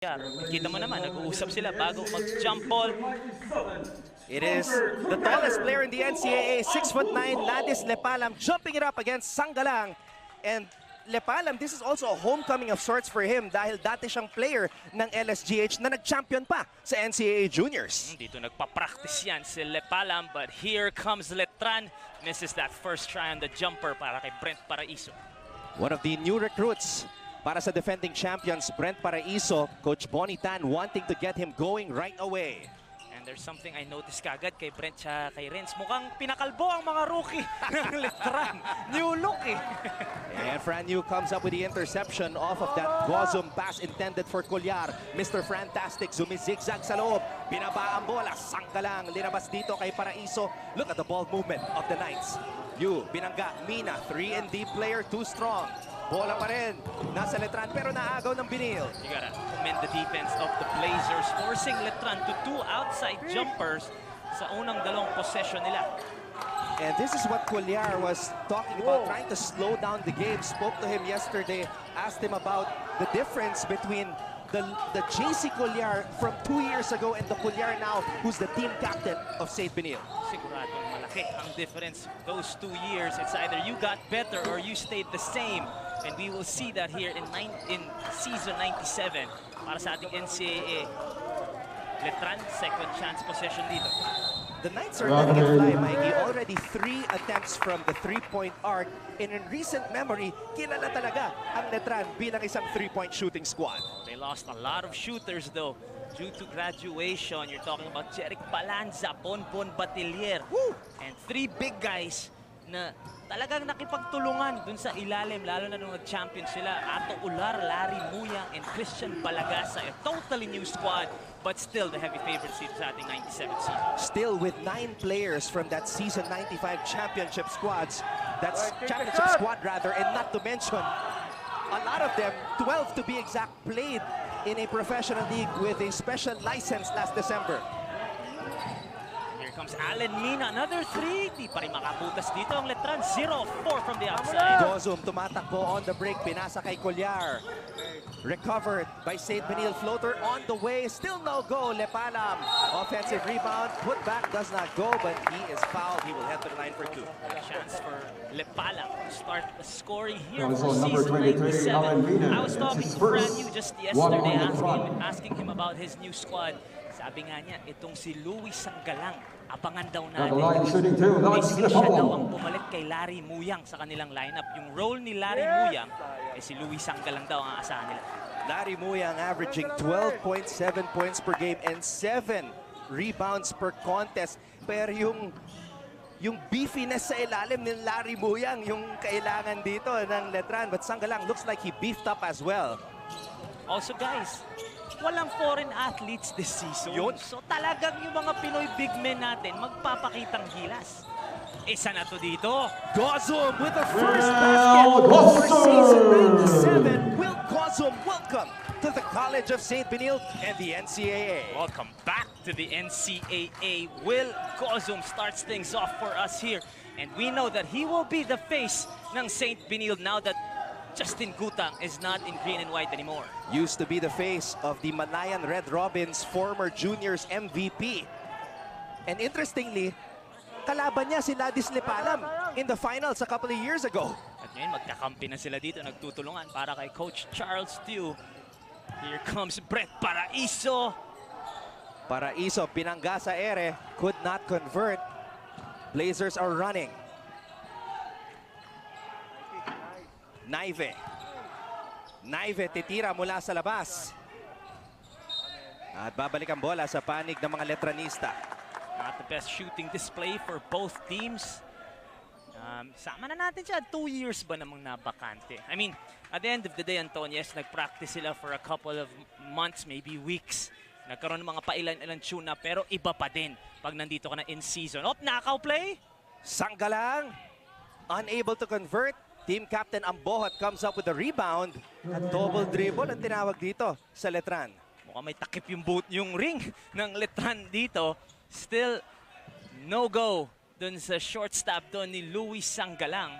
Kita mo naman, nag-uusap sila bago mag-jump ball. It is the tallest player in the NCAA, 6'9", Ladis Lepalam, jumping it up against Sanggalang. And Lepalam, this is also a homecoming of sorts for him dahil dati siyang player ng LSGH na nag-champion pa sa NCAA Juniors. Dito nagpa-practice yan si Lepalam, but here comes Letran. Misses that first try on the jumper para kay Brent Paraiso. One of the new recruits para sa defending champions, Brent Paraiso, Coach Bonnie Tan wanting to get him going right away. And there's something I noticed kagad kay Brent siya kay Renz. Mukhang pinakalbo ang mga rookie ng Letran. New look eh. And Fran Yu comes up with the interception off of that Gozum pass intended for Collar. Mr. Fantastic zumizigzag sa loob. Binaba ang bola. Sanggalang linabas dito kay Paraiso. Look at the ball movement of the Knights. Yu, binangga, Mina, 3-and-D player, too strong. Bola pa rin, nasa Letran pero naagaw ng Benilde. You gotta commend the defense of the Blazers, forcing Letran to 2 outside jumpers sa unang dalawang possession nila. And this is what Collar was talking about, trying to slow down the game. Spoke to him yesterday, asked him about the difference between the JC Collar from 2 years ago and the Collar now who's the team captain of St. Benilde. Siguradong malaki ang difference those 2 years. It's either you got better or you stayed the same. And we will see that here in season 97 para sa ating NCAA. Letran, second chance possession dito. The Knights are letting it fly, Mikey. Already 3 attempts from the 3-point arc. And in recent memory, kilala talaga ang Letran bilang isang 3-point shooting squad. They lost a lot of shooters though due to graduation. You're talking about Jeric Balanza, Bonbon Batilier, and 3 big guys na talagang nakipagtulungan dun sa ilalim, lalo na nung nag-champion sila. Ato Ular, Larry Muyang, and Christian Balagasa. A totally new squad, but still the heavy favorite seed sa ating 97 season. Still with 9 players from that season 95 championship squads. That's championship squad rather, and not to mention, a lot of them, 12 to be exact, played in a professional league with a special license last December. Here comes Allen Mina, another 3. Di pa rin makabutas dito ang Letran. 0-4 from the outside. Gozum tumatakbo on the break, pinasa kay Collar. Recovered by St. Benilde, floater on the way, still no go. Lepalam, offensive rebound, put back, does not go, but he is fouled. He will head to the line for 2. Chance for Lepalam to start the scoring here for season 97. I was talking to Fran Yu just yesterday, asking him about his new squad. Sabi nga niya, itong si Louis Sanggalang, abangan daw natin. Basically, siya daw ang pumalit kay Larry Muyang sa kanilang lineup. Yung role ni Larry Muyang, si Louis Sanggalang daw ang asahan nila. Larry Muyang averaging 12.7 points per game and 7 rebounds per contest. Pero yung beefiness sa ilalim ni Larry Muyang, yung kailangan dito ng Letran. But Sanggalang looks like he beefed up as well. Also guys, walang foreign athletes this season. So talagang yung mga Pinoy big men natin magpapakitang gilas. Isa na to dito. Gozum with the first basket for season 97. Will Gozum welcome to the College of St. Benilde and the NCAA. Welcome back to the NCAA. Will Gozum starts things off for us here. And we know that he will be the face ng St. Benilde now that Justin Gutang is not in green and white anymore. Used to be the face of the Malayan Red Robins, former juniors MVP. And interestingly, kalaban niya si Ladis Lepalam in the finals a couple of years ago. At ngayon, magkakampi na sila dito, nagtutulungan para kay Coach Charles Tew. Here comes Brett Paraiso. Paraiso, pinangga sa ere, could not convert. Blazers are running. Naive titira mula sa labas. At babalik ang bola sa panig ng mga Letranista. Not the best shooting display for both teams. Sama na natin siya. 2 years ba namang nabakante? I mean, at the end of the day, Antonies, nag-practice sila for a couple of months, maybe weeks. Nagkaroon ng mga pailan-ilan tune na, pero iba pa din pag nandito ka na in season. Knockout play. Sanggalang, unable to convert. Team captain Ambohat comes up with a rebound. At double dribble ang tinawag dito sa Letran. Mukhang may takip yung ring ng Letran dito. Still no go dun sa short stop doon ni Louis Sanggalang.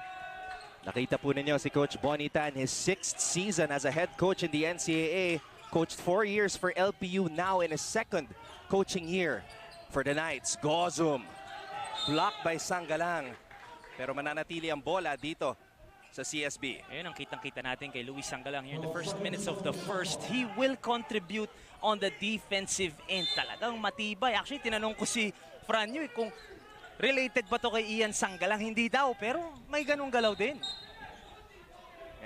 Nakita po ninyo si Coach Bonnie Tan, his 6th season as a head coach in the NCAA. Coached 4 years for LPU, now in his second coaching year for the Knights. Gozum, blocked by Sanggalang. Pero mananatili ang bola dito sa CSB. Ayun ang kitang-kita natin kay Luis Sanggalang here in the first minutes of the first. He will contribute on the defensive end. Talagang matibay. Actually, tinanong ko si Franyo kung related ba to kay Ian Sanggalang. Hindi daw, pero may ganung galaw din.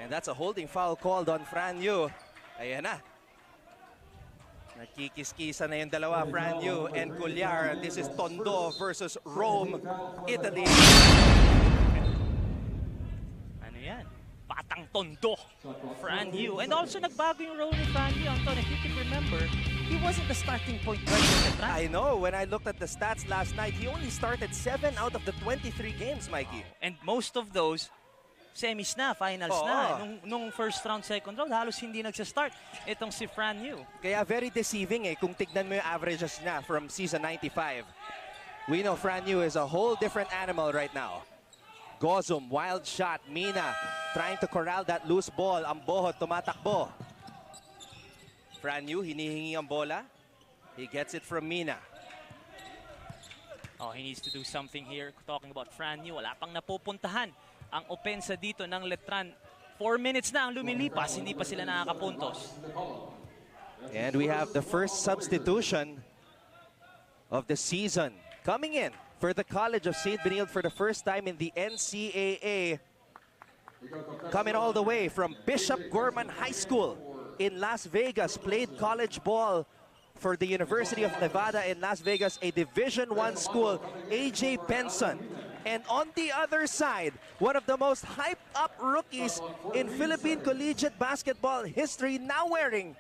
And that's a holding foul called on Franyo. Ayan na. Nakikis-kisa na yung dalawa, Franyo and Cuellar. This is Tondo versus Rome, Italy. Ano yan? Batang Tondo, Franyo. And also nagbago yung role ni Franyo. Anton, if you can remember, he wasn't the starting point guard for Letran. I know. When I looked at the stats last night, he only started 7 out of the 23 games, Mikey. And most of those, semis na, finals na. Nung first round, second round, halos hindi nagsastart itong si Franyo. Kaya very deceiving kung tignan mo yung averages niya from season 95. We know Franyo is a whole different animal right now. Gozum, wild shot. Mina trying to corral that loose ball. Ang Bohot tumatakbo. Franyo hinihingi ang bola. He gets it from Mina. Oh, he needs to do something here. Talking about Franyo, wala pang napupuntahan ang opensa dito ng Letran. 4 minutes na ang lumilipas, hindi pa sila nakakapuntos. And we have the first substitution of the season coming in for the College of St. Benilde for the first time in the NCAA. Coming all the way from Bishop Gorman High School in Las Vegas, played college ball for the University of Nevada in Las Vegas, a Division I school, AJ Benson. And on the other side, one of the most hyped-up rookies in Philippine collegiate basketball history, now wearing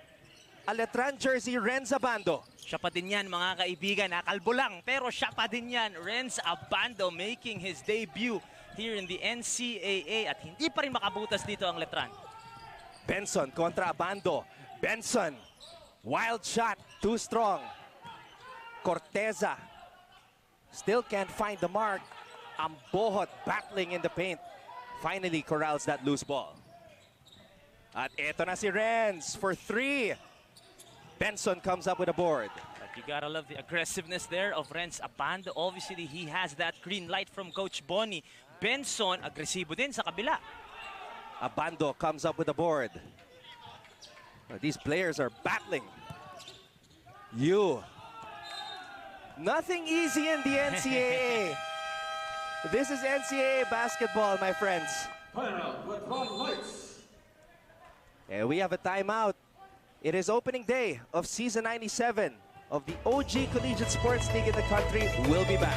a Letran jersey, Renz Abando. Siya pa din yan, mga kaibigan. Nakalbo lang, pero siya pa din yan. Renz Abando making his debut here in the NCAA at hindi pa rin makabutas dito ang Letran. Benson kontra Abando. Benson, wild shot, too strong. Corteza still can't find the mark. Ang Bohot battling in the paint. Finally corrals that loose ball. At eto na si Renz for 3. Benson comes up with a board. But you gotta love the aggressiveness there of Renz Abando. Obviously, he has that green light from Coach Bonnie. Benson, agresibo din sa kabila. Abando comes up with a board. These players are battling. Nothing easy in the NCAA. This is NCAA basketball, my friends. And we have a timeout. It is opening day of season 97 of the OG Collegiate Sports League in the country. We'll be back.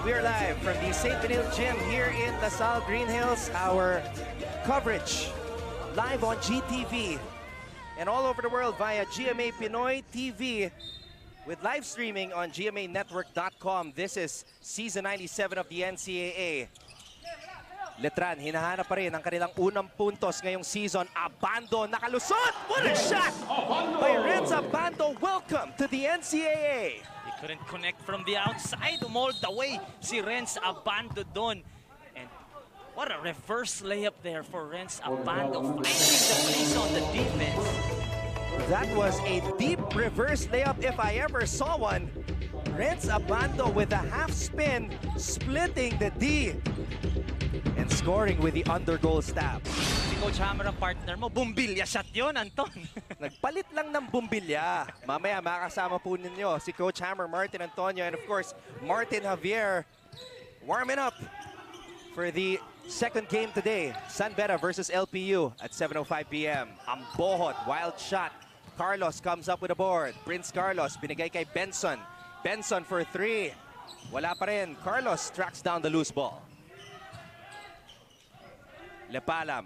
We are live from the St. Benilde Gym here in the Salle Green Hills. Our coverage live on GTV and all over the world via GMA Pinoy TV with live streaming on gmanetwork.com. This is season 97 of the NCAA. Letran, hinahanap pa rin ang kanilang unang puntos ngayong season. Abando, nakalusot! What a shot by Renz Abando. Welcome to the NCAA. He couldn't connect from the outside. All the way si Renz Abando doon. And what a reverse layup there for Renz Abando. Finding the place on the defense. That was a deep reverse layup if I ever saw one. Renz Abando with a half spin, splitting the D. And scoring with the under-goal stab. Si Coach Hammer ang partner mo, bumbilya shot yun, Anton. Nagpalit lang ng bumbilya. Mamaya makasama po ninyo si Coach Hammer, Martin Antonio, and of course, Martin Javier warming up for the second game today. San Beda versus LPU at 7:05 p.m. Ang Bohot, wild shot. Carlos comes up with a board. Prince Carlos, binigay kay Benson. Benson for 3. Wala pa rin. Carlos tracks down the loose ball. Lepalam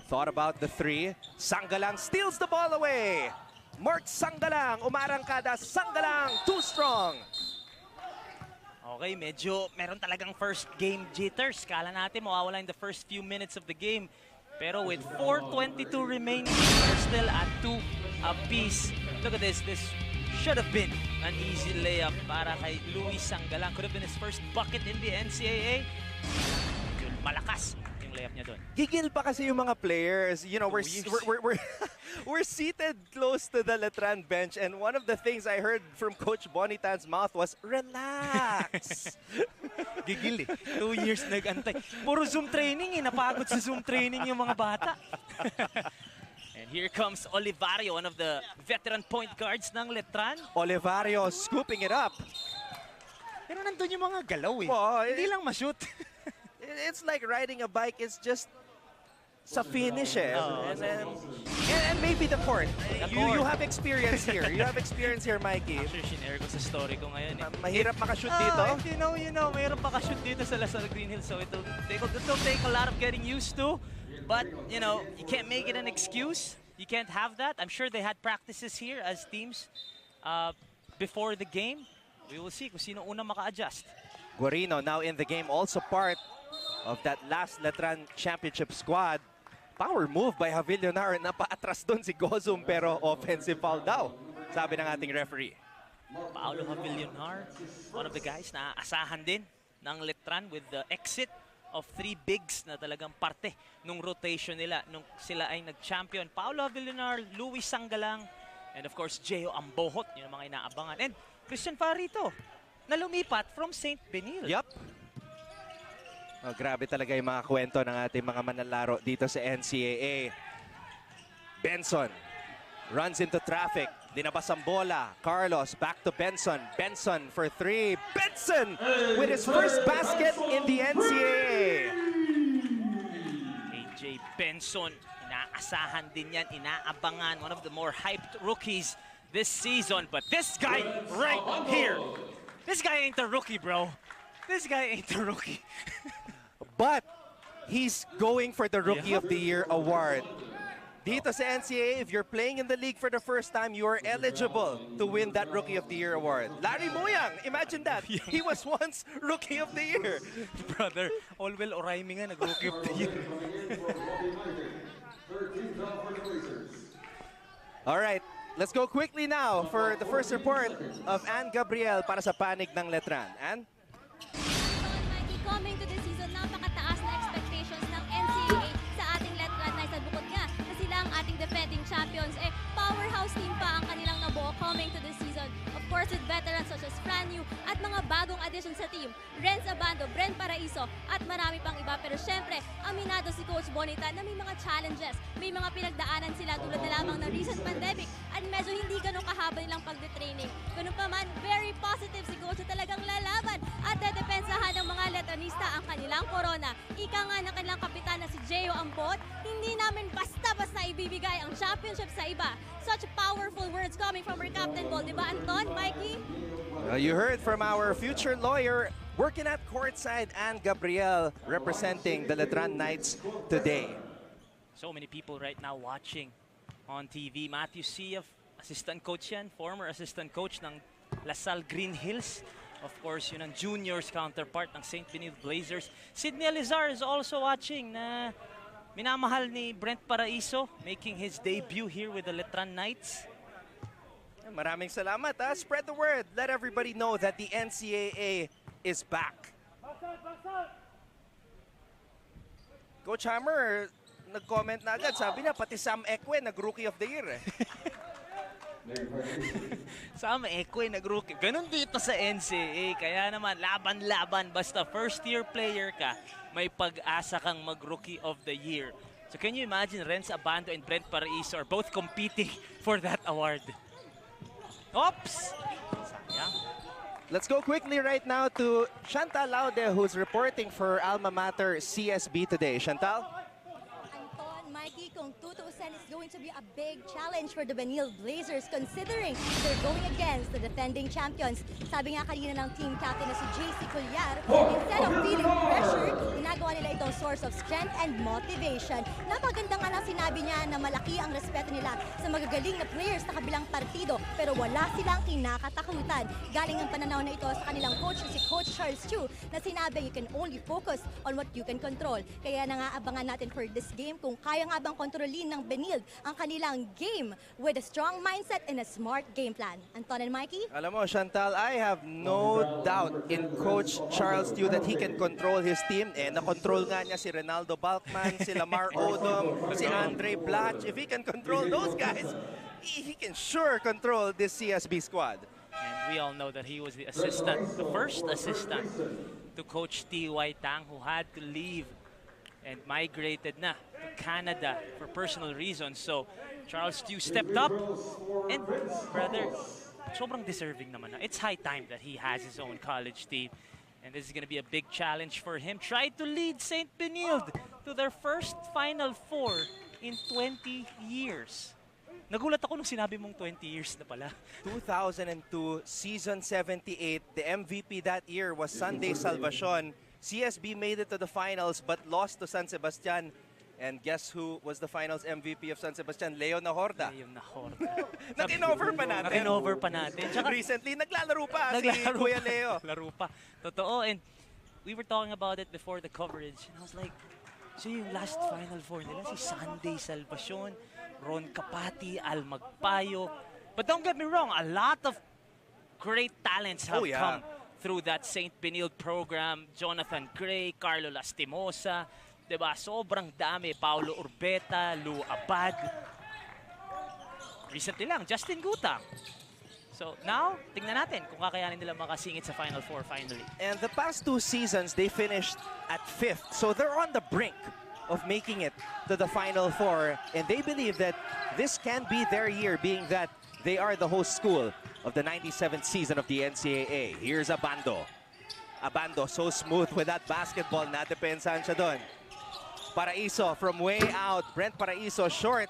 thought about the 3. Sanggalang steals the ball away. Mark Sanggalang, umarangkada. Sanggalang, too strong. Okay, medyo meron talagang first game jitters. Kala natin mawawala in the first few minutes of the game. Pero with 4:22 remaining, we're still at 2 apiece. Look at this. This should have been an easy layup para kay Luis Sanggalang. Could have been his first bucket in the NCAA. Malakas yung layup niya doon. Gigil pa kasi yung mga players. You know, we're seated close to the Letran bench, and one of the things I heard from Coach Bonitan's mouth was, relax. Gigil eh. 2 years nag-antay. Puro Zoom training eh. Napagod sa Zoom training yung mga bata. And here comes Olivario, one of the veteran point guards ng Letran. Olivario scooping it up. Pero nandun yung mga galaw eh. Oh, Hindi lang ma-shoot. It's like riding a bike. It's just sa finish eh. And maybe the court. You have experience here. You have experience here, Mikey. Actually, shinare ko sa story ko ngayon eh. Mahirap makashoot dito. You know, mayroon makashoot dito sa Salle-College Green Hills. So it'll take a lot of getting used to. But, you know, you can't make it an excuse. You can't have that. I'm sure they had practices here as teams before the game. We will see kung sino una maka-adjust. Guarino now in the game, also part of that last Letran championship squad. Power move by Javillonar. Napaatras doon si Gozum pero offensive foul daw, sabi ng ating referee. Paolo Javillonar, one of the guys na asahan din ng Letran with the exit of 3 bigs na talagang parte nung rotation nila nung sila ay nag-champion. Paolo Javillonar, Luis Sanggalang, and of course, Geo Ambohot, yun ang mga inaabangan. And Christian Farito, na lumipat from St. Benilde. Yup. Oh, grabe talaga yung mga kwento ng ating mga manlalaro dito sa NCAA. Benson runs into traffic. Dinabas ang bola. Carlos back to Benson. Benson for 3. Benson with his first basket in the NCAA. AJ Benson, inaasahan din yan, inaabangan. One of the more hyped rookies this season. But this guy right here, this guy ain't a rookie, bro. This guy ain't a rookie. But he's going for the Rookie of the Year award. Dito sa NCAA, if you're playing in the league for the first time, you are eligible to win that Rookie of the Year award. Larry Muyang, imagine that. He was once Rookie of the Year. Brother, Olwell Oraimi nga nag-Rookie of the Year. All right, let's go quickly now for the first report of Ann Gabriel para sa panig ng Letran. Ann? Coming to this season, napakataas na expectations ng NCAA sa ating Letran Knights at bukod nga na sila ang ating defending champions, powerhouse team pa ang kanilang nabuo coming to this season. Of course, with veterans such as Franyu at mga bagong addition sa team, Renz Abando, Bren Paraiso at marami pang iba. Pero syempre, aminado si Coach Bonita na may mga challenges, may mga pinagdaanan sila tulad na lamang ng recent pandemic at medyo hindi ganun kahaba nilang pagde-training. Ganun pa man, very positive si Coach na talagang lalaban at dedepensahan ng mga Letranista ang kanilang corona. Ika nga ng kanilang kapitan na si Geo Ampot, hindi namin basta-basta ibibigay ang championship sa iba. Such powerful words coming from our Captain Ball, di ba Anton, Mikey? You heard from our future lawyer working at Courtside, Ann Gabriel, representing the Letran Knights today. So many people right now watching on TV. Matthew Siaf, assistant coach yan, former assistant coach ng Salle Green Hills. Of course, yun ang juniors counterpart ng St. Benilde Blazers. Sidney Alizar is also watching na minamahal ni Brent Paraiso, making his debut here with the Letran Knights. Maraming salamat. Spread the word. Let everybody know that the NCAA is back. Coach Hammer, nag-comment na agad. Sabi niya, pati Sam Ekwe, nag-Rookie of the Year eh. Sam Ekwe, nag-rookie. Ganun dito sa NCAA. Kaya naman, laban-laban. Basta first-year player ka, may pag-asa kang mag-Rookie of the Year. So can you imagine Renz Abando and Brent Paraiso are both competing for that award? Oops! Sayang. Let's go quickly right now to Chantal Laude, who's reporting for Alma Mater CSB today. Chantal? Anton, Mikey, kung tutuusin, is going to be a big challenge for the Benilde Blazers considering they're going against the defending champions. Sabi nga kanina ng team captain na si JC Colliar, instead of feeling pressure, ginagawa nila itong source of strength and motivation. Napaganda nga lang sinabi niya na malaki ang respeto nila sa magagaling na players sa kabilang partido pero wala silang kinakatakutan. Galing ang pananaw na ito sa kanilang coach si Coach Charles Chu na sinabi you can only focus on what you can control. Kaya nangaabangan natin for this game kung kaya nga bang kontrolin ng Benilde ang kanilang game with a strong mindset and a smart game plan. Anton and Mikey? Alam mo, Chantal, I have no doubt in Coach Charles Chu that he can control his team. Na-control nga niya si Ronaldo Balkman, si Lamar Odom, si Andre Blatch. If he can control those guys, he can sure control this CSB squad. And we all know that he was the assistant, the first assistant to Coach T.Y. Tang, who had to leave and migrated na to Canada for personal reasons. So Charles Chu stepped up and brother, sobrang deserving naman na. It's high time that he has his own college team. And this is going to be a big challenge for him. Tried to lead St. Benilde to their first Final Four in 20 years. Nagulat ako nung sinabi mong 20 years na pala. 2002, season 78, the MVP that year was Sunday Salvacion. CSB made it to the finals but lost to San Sebastian. And guess who was the finals MVP of San Sebastian? Leo Nahorda. Leo Nahorda. Nakinover pa natin. Nakinover pa natin. Tsaka recently, naglalaro pa si Kuya Leo. Laro pa. Totoo. And we were talking about it before the coverage. And I was like, so yung last Final Four nila, si Sunday Salvacion, Ron Capati, Al Magpayo. But don't get me wrong, a lot of great talents have come through that St. Benilde program. Jonathan Gray, Carlo Lastimosa, diba? Sobrang dami. Paulo Urbeta, Lou Abad. Recently lang, Justin Gutang. So now, tingnan natin kung kakayanin nila makasingit sa Final Four finally. And the past 2 seasons, they finished at 5th. So they're on the brink of making it to the Final Four. And they believe that this can be their year, being that they are the host school of the 97th season of the NCAA. Here's Abando. Abando so smooth with that basketball. Nadepensahan siya doon. Paraiso from way out. Brent Paraiso short.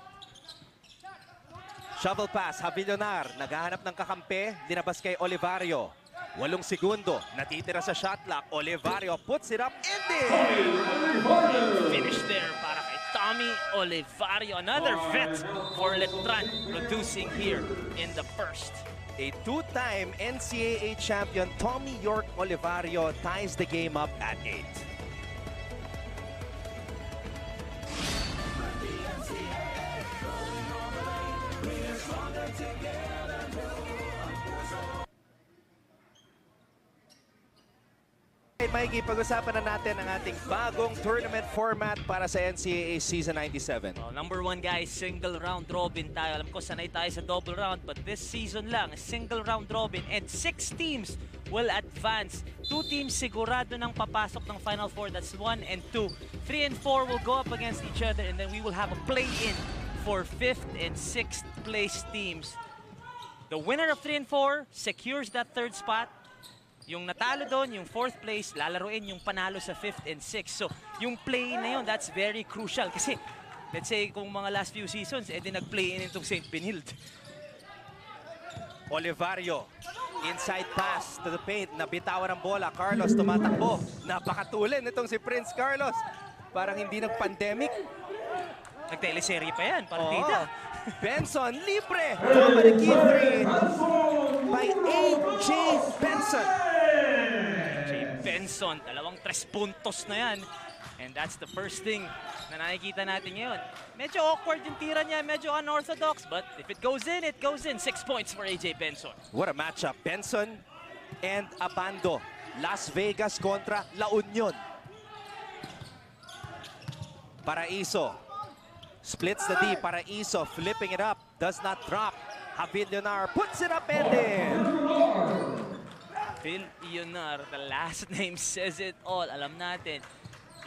Shovel pass, Havillonar, naghahanap ng kakampi, dinabas kay Olivario. 8 segundo, natitira sa shot clock. Olivario puts it up in there. Finish there para kay Tommy Olivario. Another vet for Letran producing here in the first. A 2-time NCAA champion, Tommy York Olivario, ties the game up at 8. Mikey, pag-usapan na natin ang ating bagong tournament format para sa NCAA Season 97. Well, number 1 guys, single round robin tayo. Alam ko sanay tayo sa double round, but this season lang, single round robin and 6 teams will advance. 2 teams sigurado nang papasok ng Final Four, that's 1 and 2. 3 and 4 will go up against each other and then we will have a play-in for 5th and 6th place teams. The winner of 3 and 4 secures that 3rd spot. Yung natalo doon, yung 4th place, lalaruin yung panalo sa 5th and 6th. So, yung play na yun, that's very crucial. Kasi, let's say, kung mga last few seasons, edi nag-play in itong St. Benilde. Olivario, inside pass to the paint, nabitawan ang bola. Carlos tumatakbo. Napakatulin itong si Prince Carlos. Parang hindi nag-pandemic. Nag-teleserye pa yan, partida. Benson, libre. Toma the key 3 by A.J. Benson. Benson, 2 3 puntos na yan. And that's the first thing na nakikita natin ngayon. Medyo awkward yung tira niya, medyo unorthodox, but if it goes in, it goes in. 6 points for A.J. Benson. What a matchup. Benson and Abando. Las Vegas kontra La Union. Paraiso. Splits the D. Paraiso flipping it up. Does not drop. Havillonar puts it up and in. Havillonar, the last name says it all. Alam natin,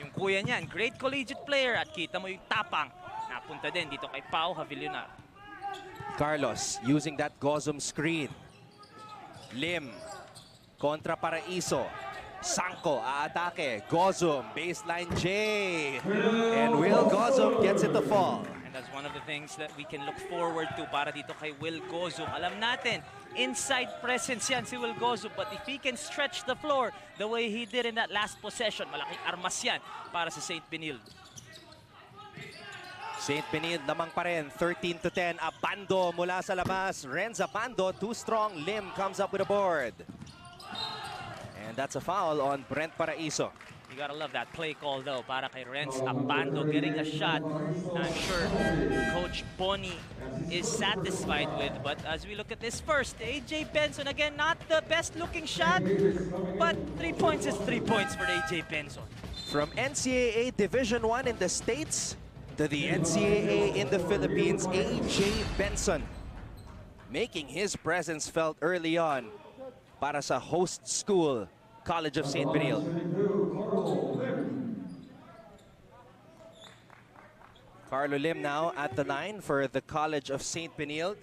yung kuya niyan, great collegiate player at kita mo yung tapang. Napunta din dito kay Pau Havillonar. Carlos using that Gozum screen. Lim kontra Paraiso. Sanko aatake. Gozum baseline J. And Will Gozum gets it to fall. And And that's one of the things that we can look forward to para dito kay Will Gozum. Alam natin, inside presence yan si Will Gozum, but if he can stretch the floor the way he did in that last possession, malaking armas yan para sa St. Benilde. St. Benilde lamang pa rin, 13-10. Abando mula sa labas. Renz Abando, too strong. Lim comes up with a board. And that's a foul on Brent Paraiso. You gotta love that play call though para kay Renz Abando getting a shot na I'm sure Coach Bonnie is satisfied with. But as we look at this first, AJ Benson again, not the best looking shot, but 3 points is 3 points for AJ Benson. From NCAA Division I in the States to the NCAA in the Philippines, AJ Benson making his presence felt early on para sa host school, College of St. Benilde. Carlo Lim now at the line for the College of St. Benilde.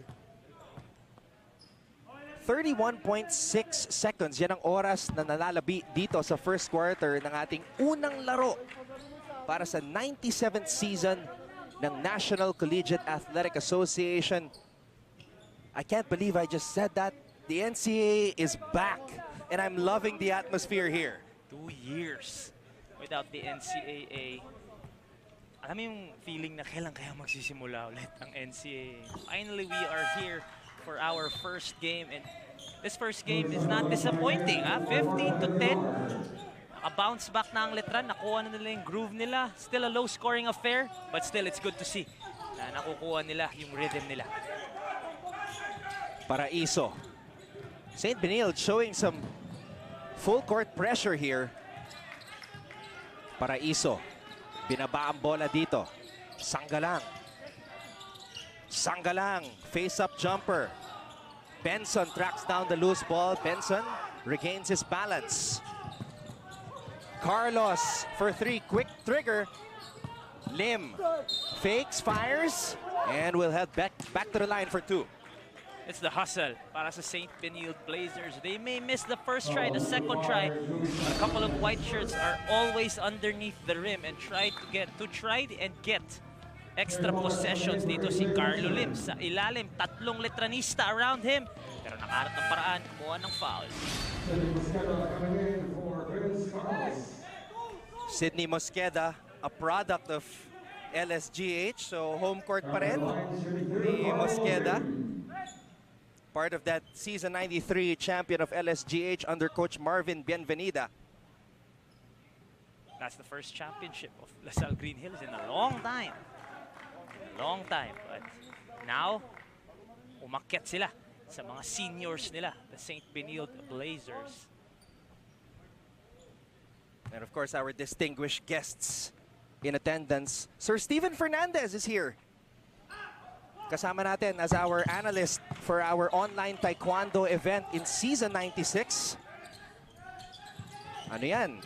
31.6 seconds. Yan ang oras na nalalabi dito sa first quarter ng ating unang laro para sa 97th season ng National Collegiate Athletic Association. I can't believe I just said that. The NCAA is back, and I'm loving the atmosphere here. 2 years without the NCAA. Alam mo yung feeling na kailan kaya magsisimula ulit ang NCAA. Finally, we are here for our first game, and this first game is not disappointing. 15-10. Naka-bounce back na ang Letran. Nakuha na nila yung groove nila. Still a low-scoring affair, but still it's good to see na nakukuha nila yung rhythm nila. Paraiso. St. Benilde showing some full court pressure here. Paraiso. Binaba ang bola dito. Sanggalang. Sanggalang. Face-up jumper. Benson tracks down the loose ball. Benson regains his balance. Carlos for 3. Quick trigger. Lim. Fakes, fires, and will head back to the line for 2. It's the hustle para sa St. Benilde Blazers. They may miss the first try, the second try. A couple of white shirts are always underneath the rim and try and get extra possessions. Dito si Carlo Lim sa ilalim. 3 Letranista around him. Pero nakaharap ng paraan, kumuha ng foul. Sydney Mosqueda, a product of LSGH, so home court pa rin ni Mosqueda. Part of that season 93 champion of LSGH under Coach Marvin Bienvenida. That's the first championship of LaSalle Green Hills in a long time. Long time. But now, umakyat sila sa mga seniors nila, the St. Benilde Blazers. And of course, our distinguished guests in attendance. Sir Steven Fernandez is here. Kasama natin as our analyst for our online taekwondo event in season 96. Ano yan?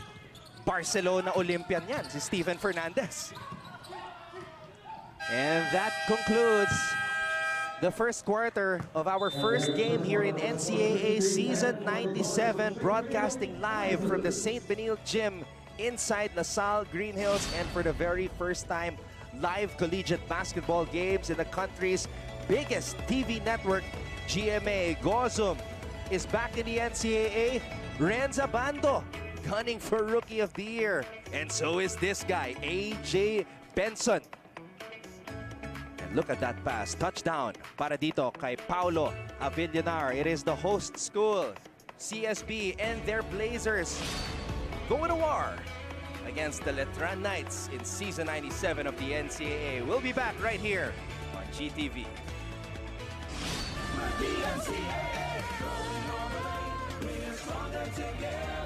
Barcelona Olympian yan, si Steven Fernandez. And that concludes the first quarter of our first game here in NCAA Season 97, broadcasting live from the St. Benilde Gym inside LaSalle Green Hills, and for the very first time, live collegiate basketball games in the country's biggest TV network, GMA. Gozum is back in the NCAA. Renz Abando gunning for Rookie of the Year. And so is this guy, AJ Benson. And look at that pass. Touchdown para dito kay Paulo Avillanar. It is the host school, CSB, and their Blazers going to war against the Letran Knights in season 97 of the NCAA. We'll be back right here on GTV. The NCAA, we're stronger together.